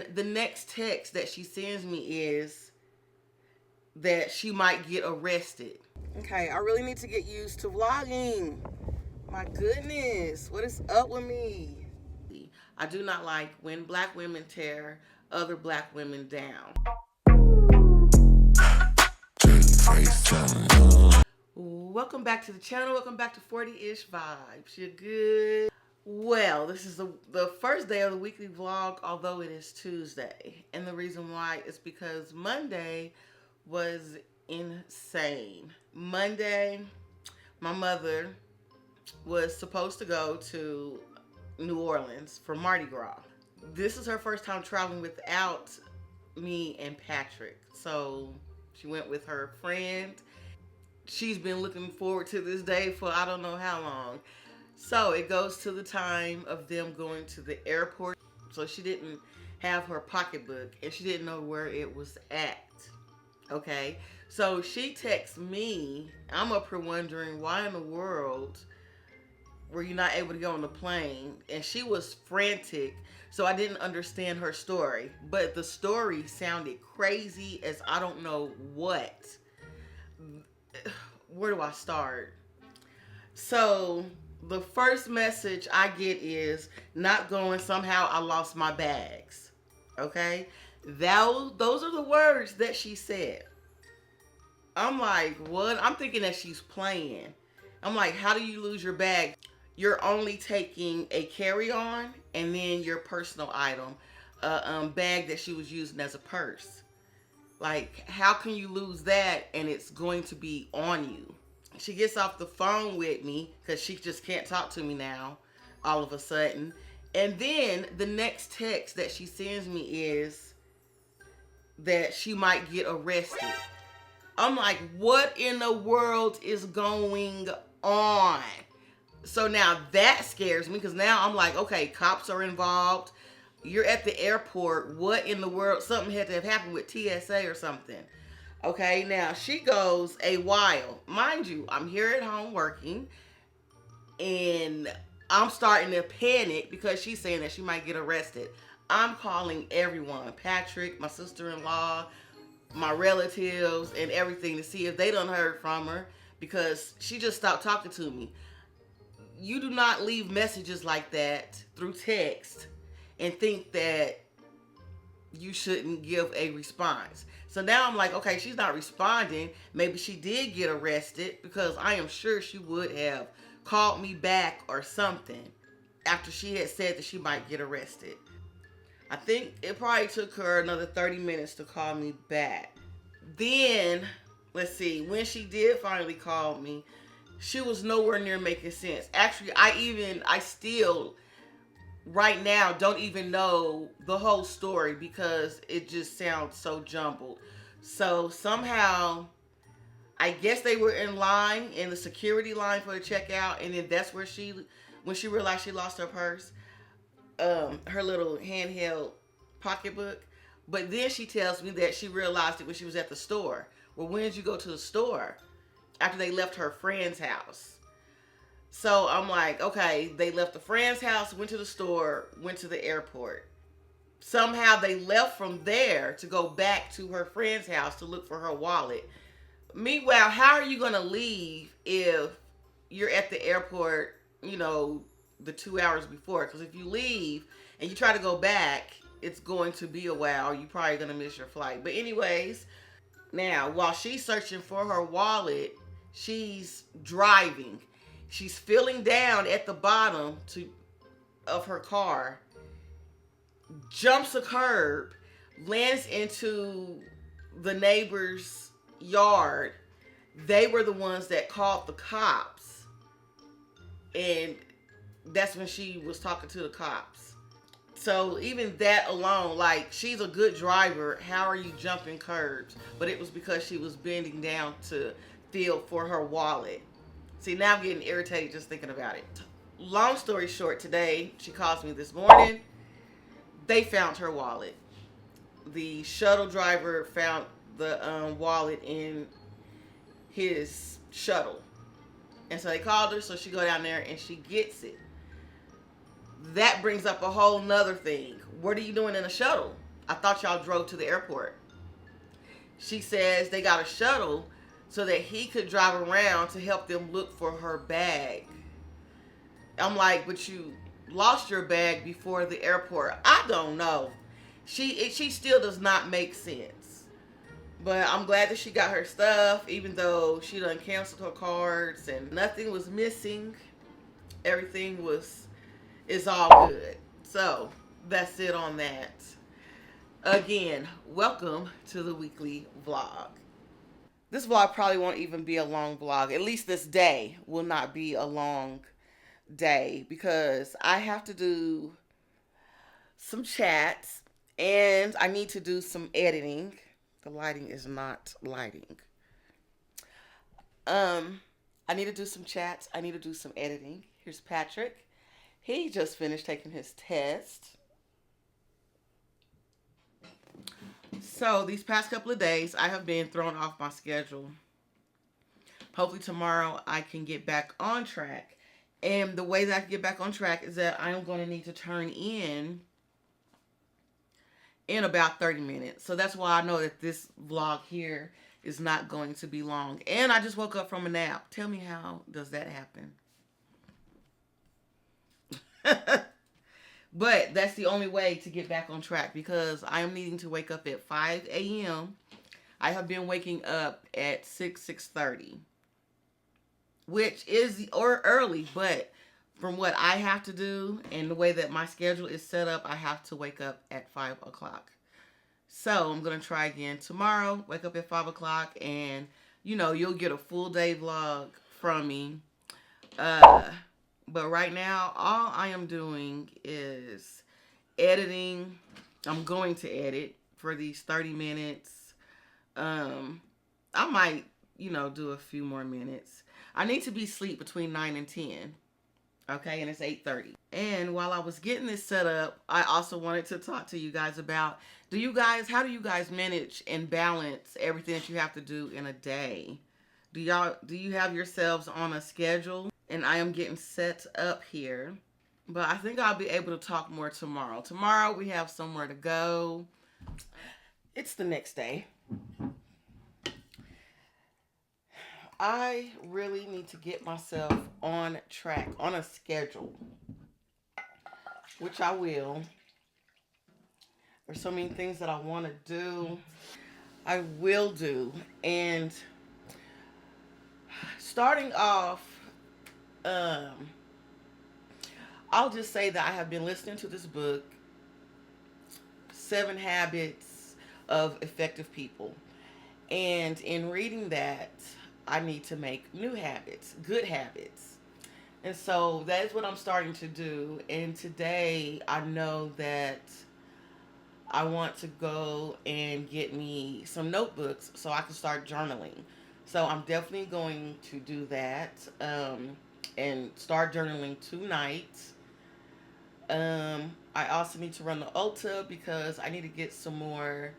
then the next text that she sends me is that she might get arrested. Okay, I really need to get used to vlogging. My goodness, what is up with me? I do not like when black women tear other black women down. Welcome back to the channel. Welcome back to 40-ish Vibes. You're good. Well, this is the first day of the weekly vlog, although it is Tuesday. And the reason why is because Monday was insane. Monday, my mother was supposed to go to New Orleans for Mardi Gras. This is her first time traveling without me and Patrick. So she went with her friend. She's been looking forward to this day for I don't know how long. So it goes to the time of them going to the airport. So she didn't have her pocketbook and she didn't know where it was at. Okay, so she texts me. I'm up here wondering why in the world were you not able to go on the plane? And she was frantic, so I didn't understand her story. But the story sounded crazy as I don't know what. Where do I start? So the first message I get is not going, somehow I lost my bags. Okay, those are the words that she said. I'm like, what? I'm thinking that she's playing. I'm like, how do you lose your bag? You're only taking a carry-on and then your personal item, a bag that she was using as a purse. Like, how can you lose that and it's going to be on you? She gets off the phone with me because she just can't talk to me now all of a sudden. And then the next text that she sends me is that she might get arrested. I'm like, what in the world is going on? So now that scares me because now I'm like, okay, cops are involved. You're at the airport. What in the world? Something had to have happened with TSA or something. Okay, now she goes a while. Mind you, I'm here at home working and I'm starting to panic because she's saying that she might get arrested. I'm calling everyone, Patrick, my sister-in-law, my relatives, and everything to see if they done heard from her because she just stopped talking to me. You do not leave messages like that through text and think that you shouldn't give a response. So now I'm like, okay, she's not responding. Maybe she did get arrested because I am sure she would have called me back or something after she had said that she might get arrested. I think it probably took her another 30 minutes to call me back. Then, let's see, when she did finally call me, she was nowhere near making sense. Actually, I still, right now, don't even know the whole story because it just sounds so jumbled. So somehow, I guess they were in line, in the security line for the checkout, and then that's where when she realized she lost her purse, her little handheld pocketbook. But then she tells me that she realized it when she was at the store. Well, when did you go to the store? After they left her friend's house. So I'm like, okay, they left the friend's house, went to the store, went to the airport. Somehow they left from there to go back to her friend's house to look for her wallet. Meanwhile, how are you going to leave if you're at the airport, you know, the 2 hours before? Because if you leave and you try to go back, it's going to be a while. You're probably going to miss your flight. But anyways, now while she's searching for her wallet, she's driving. She's feeling down at the bottom of her car, jumps a curb, lands into the neighbor's yard. They were the ones that called the cops. And that's when she was talking to the cops. So even that alone, like, she's a good driver. How are you jumping curbs? But it was because she was bending down to feel for her wallet. See, now I'm getting irritated just thinking about it. Long story short, today, she calls me this morning. They found her wallet. The shuttle driver found the wallet in his shuttle. And so they called her, so she go down there and she gets it. That brings up a whole nother thing. What are you doing in a shuttle? I thought y'all drove to the airport. She says they got a shuttle so that he could drive around to help them look for her bag. I'm like, but you lost your bag before the airport. I don't know. She still does not make sense. But I'm glad that she got her stuff, even though she done canceled her cards and nothing was missing. Everything is all good. So that's it on that. Again, welcome to the weekly vlog. This vlog probably won't even be a long vlog. At least this day will not be a long day because I have to do some chats and I need to do some editing. The lighting is not lighting. I need to do some chats. I need to do some editing. Here's Patrick. He just finished taking his test. So these past couple of days, I have been thrown off my schedule. Hopefully tomorrow I can get back on track. And the way that I can get back on track is that I am going to need to turn in about 30 minutes. So that's why I know that this vlog here is not going to be long. And I just woke up from a nap. Tell me, how does that happen? But that's the only way to get back on track because I am needing to wake up at 5 a.m. I have been waking up at 6:30, which is early, but from what I have to do and the way that my schedule is set up, I have to wake up at 5 o'clock. So I'm going to try again tomorrow, wake up at 5 o'clock, and, you'll get a full day vlog from me. But right now, all I am doing is editing. I'm going to edit for these 30 minutes. I might, do a few more minutes. I need to be asleep between 9 and 10. Okay, and it's 8:30. And while I was getting this set up, I also wanted to talk to you guys about, how do you guys manage and balance everything that you have to do in a day? Do you have yourselves on a schedule? And I am getting set up here. But I think I'll be able to talk more tomorrow. Tomorrow we have somewhere to go. It's the next day. I really need to get myself on track, on a schedule, which I will. There's so many things that I want to do. I will do. And starting off, I'll just say that I have been listening to this book, 7 Habits of Effective People. And in reading that, I need to make new habits, good habits. And so that is what I'm starting to do. And today I know that I want to go and get me some notebooks so I can start journaling. So I'm definitely going to do that and start journaling tonight. I also need to run the Ulta because I need to get some more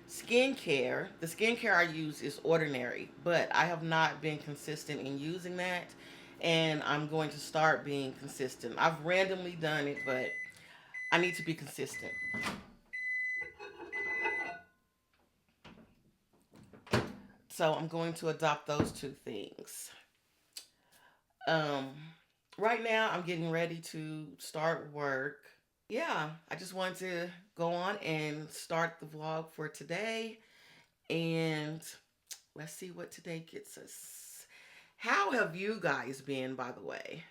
skincare. The skincare I use is Ordinary, but I have not been consistent in using that, and I'm going to start being consistent. I've randomly done it, but I need to be consistent. So I'm going to adopt those two things. Um, right now I'm getting ready to start work. Yeah, I just wanted to go on and start the vlog for today. And let's see what today gets us. How have you guys been, by the way?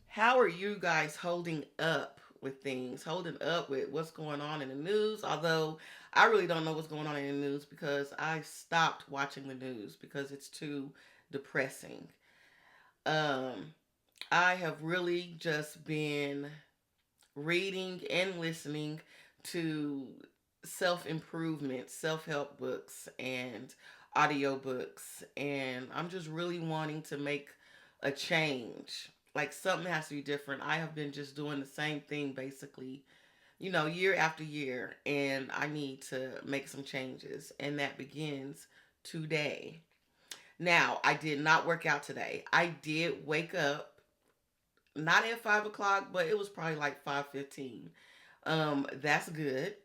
How are you guys holding up with things? Holding up with what's going on in the news? Although I really don't know what's going on in the news because I stopped watching the news because it's too depressing. Um, I have really just been reading and listening to self-improvement, self-help books and audiobooks, and I'm just really wanting to make a change. Like something has to be different. I have been just doing the same thing basically, year after year, and I need to make some changes, and that begins today. Now, I did not work out today. I did wake up not at 5 o'clock, but it was probably like 5:15. That's good.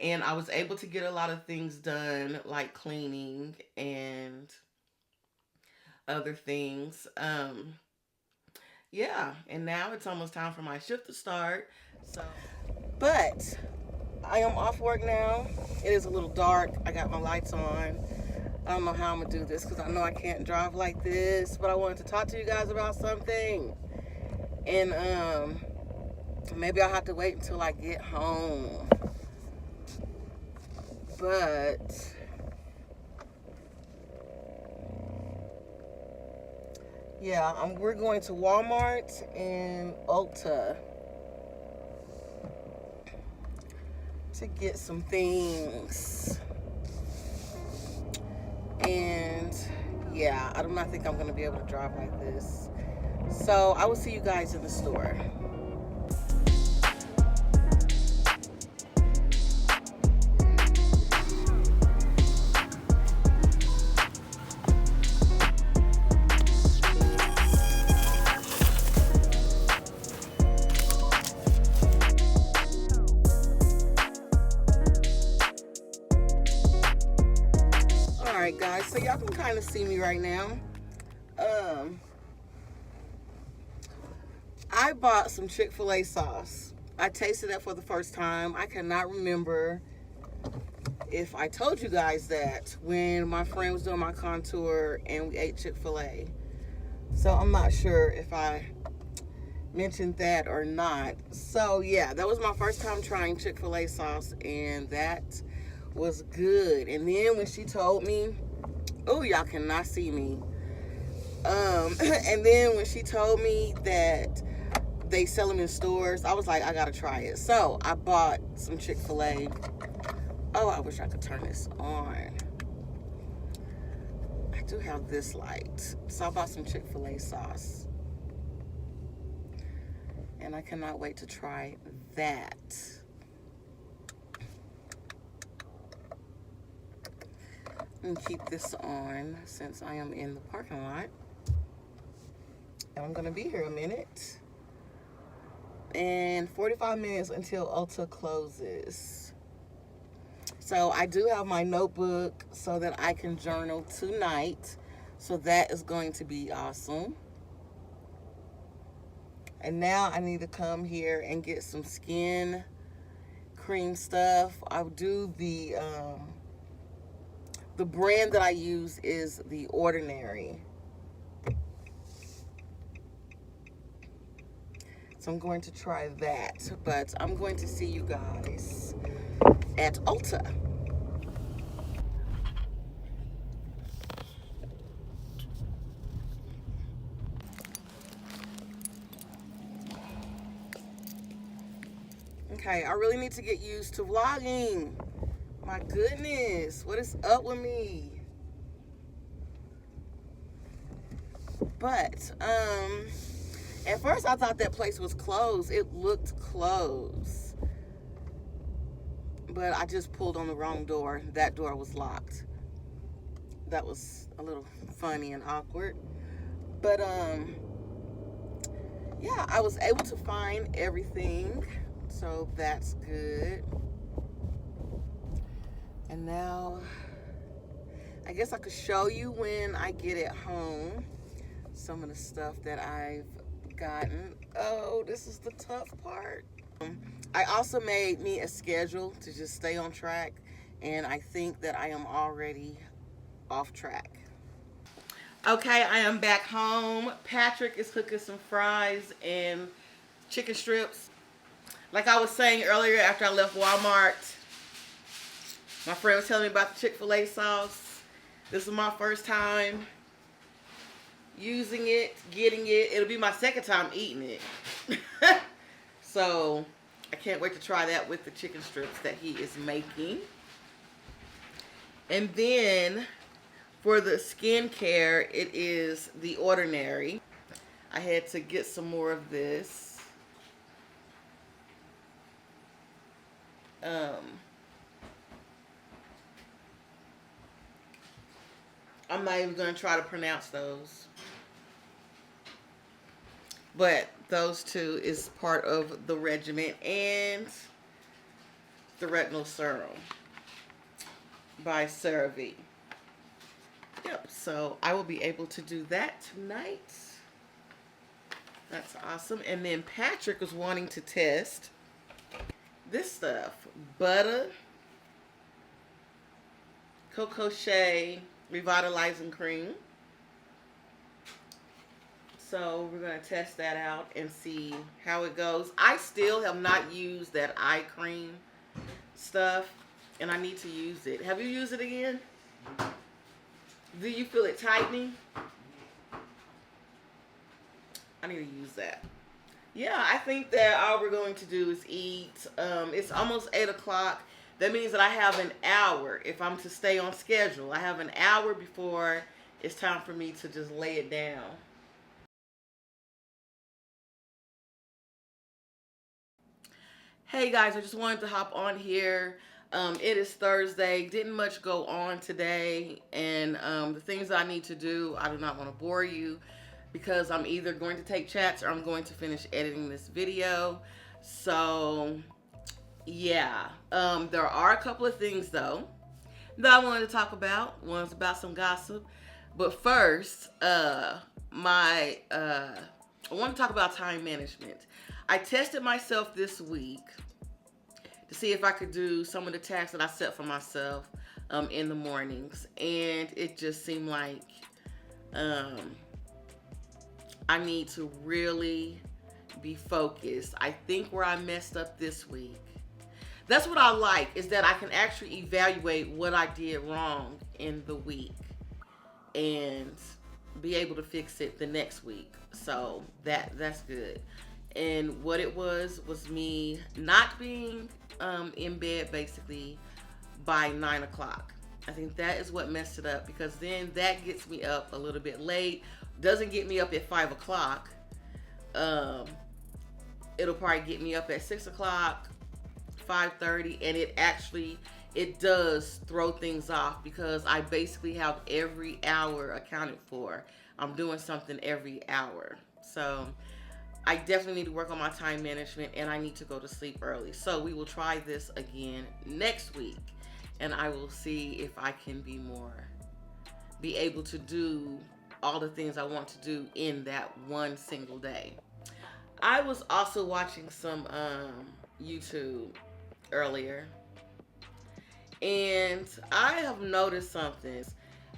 And I was able to get a lot of things done, like cleaning and other things. Yeah, and now it's almost time for my shift to start. So, but I am off work now. It is a little dark. I got my lights on. I don't know how I'm gonna do this because I know I can't drive like this, but I wanted to talk to you guys about something. And maybe I'll have to wait until I get home. But yeah, we're going to Walmart and Ulta to get some things. And yeah, I do not think I'm going to be able to drive like this. So I will see you guys in the store. Alright guys, so y'all can kind of see me right now. I bought some Chick-fil-A sauce. I tasted that for the first time. I cannot remember if I told you guys that when my friend was doing my contour and we ate Chick-fil-A. So I'm not sure if I mentioned that or not. So yeah, that was my first time trying Chick-fil-A sauce, and that was good. And then when she told me, oh, y'all cannot see me. And then when she told me that they sell them in stores, I was like, I gotta try it. So I bought some Chick-fil-A. Oh, I wish I could turn this on. I do have this light. So I bought some Chick-fil-A sauce. And I cannot wait to try that. And keep this on since I am in the parking lot. And I'm gonna be here a minute. And 45 minutes until Ulta closes. So I do have my notebook so that I can journal tonight. So that is going to be awesome. And now I need to come here and get some skin cream stuff. I'll do the brand that I use is The Ordinary. So I'm going to try that, but I'm going to see you guys at Ulta. Okay, I really need to get used to vlogging. My goodness, what is up with me? But, at first I thought that place was closed. It looked closed. But I just pulled on the wrong door. That door was locked. That was a little funny and awkward. But, yeah, I was able to find everything. So that's good. And now, I guess I could show you when I get it home some of the stuff that I've gotten. Oh, this is the tough part. I also made me a schedule to just stay on track, and I think that I am already off track. Okay, I am back home. Patrick is cooking some fries and chicken strips. Like I was saying earlier after I left Walmart, my friend was telling me about the Chick-fil-A sauce. This is my first time using it, getting it. It'll be my second time eating it. So I can't wait to try that with the chicken strips that he is making. And then for the skincare, it is The Ordinary. I had to get some more of this. I'm not even going to try to pronounce those. But those two is part of the regimen, and the retinol serum by CeraVe. Yep, so I will be able to do that tonight. That's awesome. And then Patrick was wanting to test this stuff. Butter, Cocoa Shea Revitalizing Cream. So we're going to test that out and see how it goes. I still have not used that eye cream stuff, and I need to use it. Have you used it again? Do you feel it tightening? I need to use that. Yeah, I think that all we're going to do is eat. It's almost 8 o'clock. That means that I have an hour if I'm to stay on schedule. I have an hour before it's time for me to just lay it down. Hey guys, I just wanted to hop on here. It is Thursday. Didn't much go on today, and the things that I need to do, I do not want to bore you because I'm either going to take chats or I'm going to finish editing this video. So yeah, there are a couple of things though that I wanted to talk about. One's about some gossip, but first, I want to talk about time management. I tested myself this week to see if I could do some of the tasks that I set for myself in the mornings, and it just seemed like I need to really be focused. I think where I messed up this week, that's what I like, is that I can actually evaluate what I did wrong in the week and be able to fix it the next week. So that's good. And what it was me not being in bed basically by 9 o'clock. I think that is what messed it up, because then that gets me up a little bit late. Doesn't get me up at 5 o'clock. It'll probably get me up at 6 o'clock, 5:30, and it does throw things off because I basically have every hour accounted for. I'm doing something every hour. So I definitely need to work on my time management, and I need to go to sleep early. So we will try this again next week, and I will see if I can be able to do all the things I want to do in that one single day. I was also watching some YouTube earlier, and I have noticed something.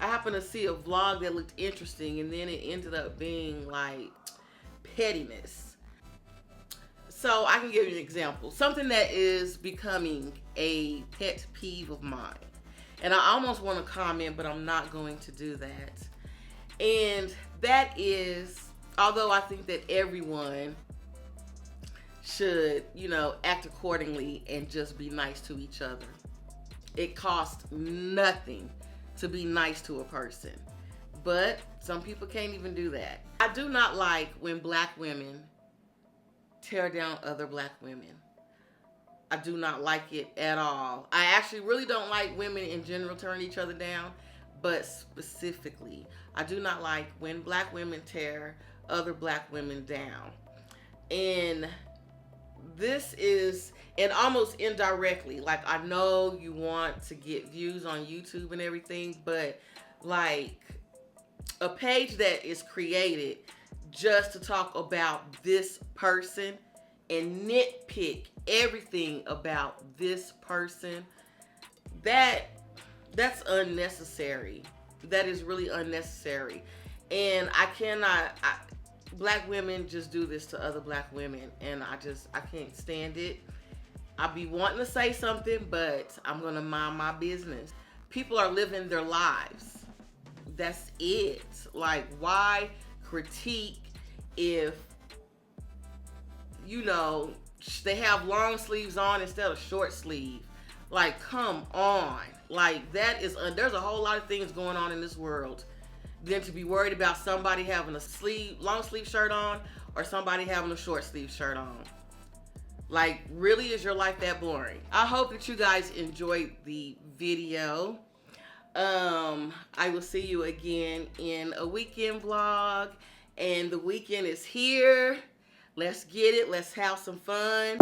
I happened to see a vlog that looked interesting, and then it ended up being like pettiness. So I can give you an example. Something that is becoming a pet peeve of mine. And I almost want to comment, but I'm not going to do that. And that is, although I think that everyone should, act accordingly and just be nice to each other. It costs nothing to be nice to a person. But some people can't even do that. I do not like when black women tear down other black women. I do not like it at all. I actually really don't like women in general tearing each other down, but specifically, I do not like when black women tear other black women down. And this is, and almost indirectly, like, I know you want to get views on YouTube and everything, but like a page that is created just to talk about this person and nitpick everything about this person, that's unnecessary. That is really unnecessary. And black women just do this to other black women, and I can't stand it. I be wanting to say something, but I'm gonna mind my business. People are living their lives. That's it. Like, why critique if, they have long sleeves on instead of short sleeve? Like, come on. Like, there's a whole lot of things going on in this world than to be worried about somebody having a long sleeve shirt on or somebody having a short sleeve shirt on. Like, really, is your life that boring? I hope that you guys enjoyed the video. I will see you again in a weekend vlog, and the weekend is here. Let's get it. Let's have some fun.